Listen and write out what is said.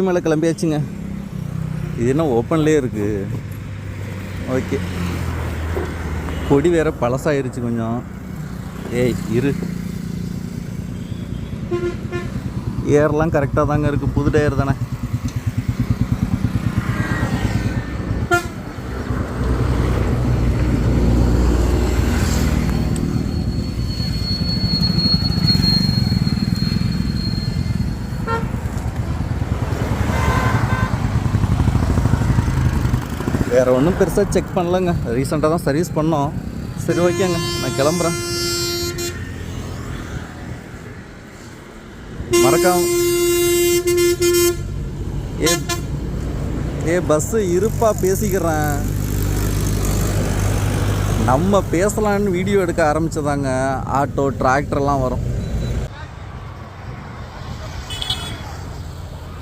மேலே கிளம்பியாச்சுங்க. இது என்ன ஓப்பன்லேயே இருக்குது. ஓகே, கொடி வேறு பழசாயிருச்சு கொஞ்சம். ஏய் இரு, ஏர்லாம் கரெக்டாக தாங்க இருக்குது, புது டயர் தானே. வேறு ஒன்றும் பெருசாக செக் பண்ணலங்க, ரீசெண்டாக தான் சர்வீஸ் பண்ணோம். சரி ஓகேங்க, நான் கிளம்புறேன். மறக்காம பஸ்ஸு இருப்பா, பேசிக்கிறேன். நம்ம பேசலான்னு வீடியோ எடுக்க ஆரம்பித்ததாங்க ஆட்டோ டிராக்டர்லாம் வரும்.